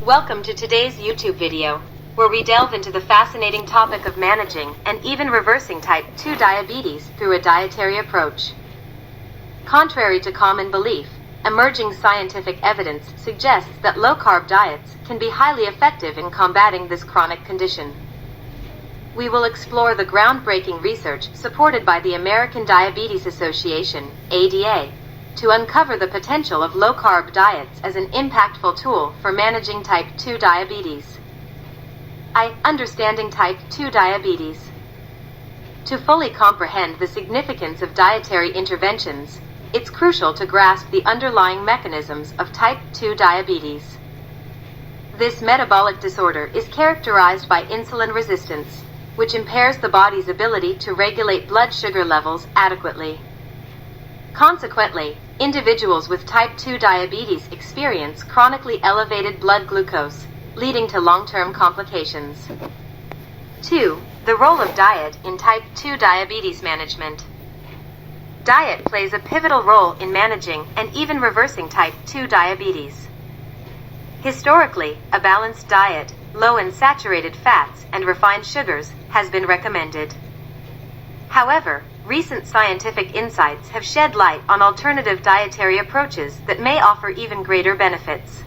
Welcome to today's YouTube video, where we delve into the fascinating topic of managing and even reversing type 2 diabetes through a dietary approach. Contrary to common belief, emerging scientific evidence suggests that low-carb diets can be highly effective in combating this chronic condition. We will explore the groundbreaking research supported by the American Diabetes Association, ADA, to uncover the potential of low-carb diets as an impactful tool for managing type 2 diabetes. Understanding type 2 diabetes. To fully comprehend the significance of dietary interventions, it's crucial to grasp the underlying mechanisms of type 2 diabetes. This metabolic disorder is characterized by insulin resistance, which impairs the body's ability to regulate blood sugar levels adequately. Consequently, individuals with type 2 diabetes experience chronically elevated blood glucose, leading to long-term complications. 2. The role of diet in type 2 diabetes management. Diet plays a pivotal role in managing and even reversing type 2 diabetes. Historically, a balanced diet, low in saturated fats and refined sugars, has been recommended. However, recent scientific insights have shed light on alternative dietary approaches that may offer even greater benefits.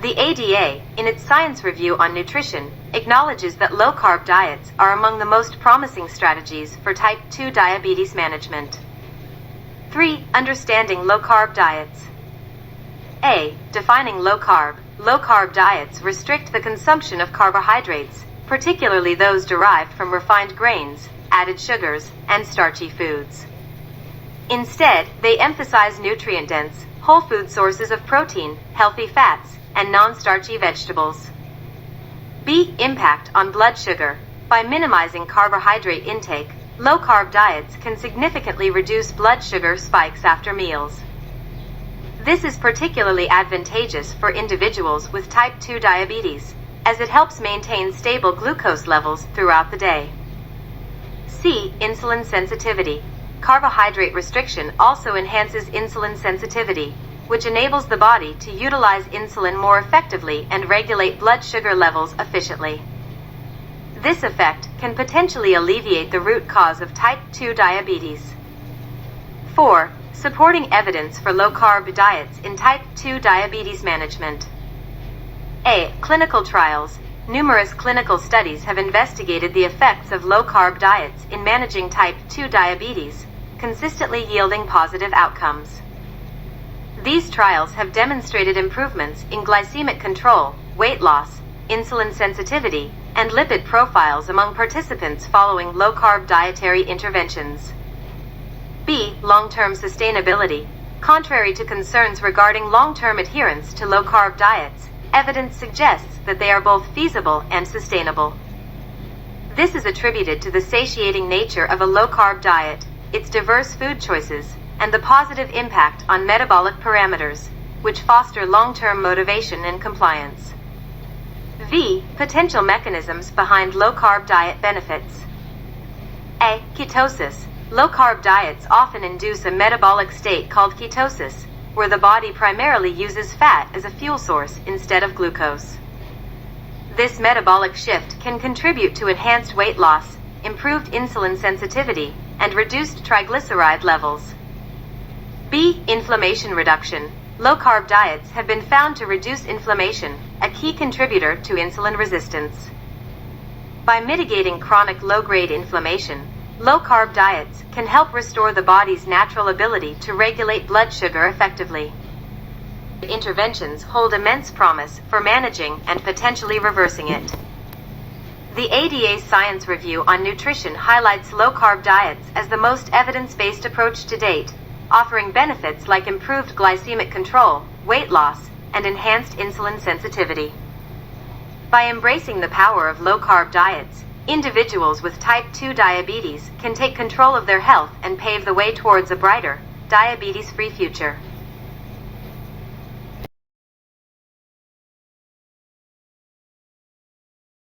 The ADA, in its science review on nutrition, acknowledges that low-carb diets are among the most promising strategies for type 2 diabetes management. 3. Understanding low-carb diets. Defining low-carb. Low-carb diets restrict the consumption of carbohydrates, particularly those derived from refined grains, added sugars, and starchy foods. Instead, they emphasize nutrient-dense, whole food sources of protein, healthy fats, and non-starchy vegetables. Impact on blood sugar. By minimizing carbohydrate intake, low-carb diets can significantly reduce blood sugar spikes after meals. This is particularly advantageous for individuals with type 2 diabetes, as it helps maintain stable glucose levels throughout the day. Insulin sensitivity. Carbohydrate restriction also enhances insulin sensitivity, which enables the body to utilize insulin more effectively and regulate blood sugar levels efficiently. This effect can potentially alleviate the root cause of type 2 diabetes. 4. Supporting evidence for low-carb diets in type 2 diabetes management. Clinical trials. Numerous clinical studies have investigated the effects of low-carb diets in managing type 2 diabetes, consistently yielding positive outcomes. These trials have demonstrated improvements in glycemic control, weight loss, insulin sensitivity, and lipid profiles among participants following low-carb dietary interventions. Long-term sustainability. Contrary to concerns regarding long-term adherence to low-carb diets, evidence suggests that they are both feasible and sustainable. This is attributed to the satiating nature of a low-carb diet, its diverse food choices, and the positive impact on metabolic parameters, which foster long-term motivation and compliance. Potential mechanisms behind low-carb diet benefits. Ketosis. Low-carb diets often induce a metabolic state called ketosis, where the body primarily uses fat as a fuel source instead of glucose. This metabolic shift can contribute to enhanced weight loss, improved insulin sensitivity, and reduced triglyceride levels. Inflammation reduction. Low-carb diets have been found to reduce inflammation, a key contributor to insulin resistance. By mitigating chronic low-grade inflammation, low-carb diets can help restore the body's natural ability to regulate blood sugar effectively. Interventions hold immense promise for managing and potentially reversing it. The ADA's science review on nutrition highlights low-carb diets as the most evidence-based approach to date, offering benefits like improved glycemic control, weight loss, and enhanced insulin sensitivity. By embracing the power of low-carb diets, individuals with type 2 diabetes can take control of their health and pave the way towards a brighter, diabetes-free future.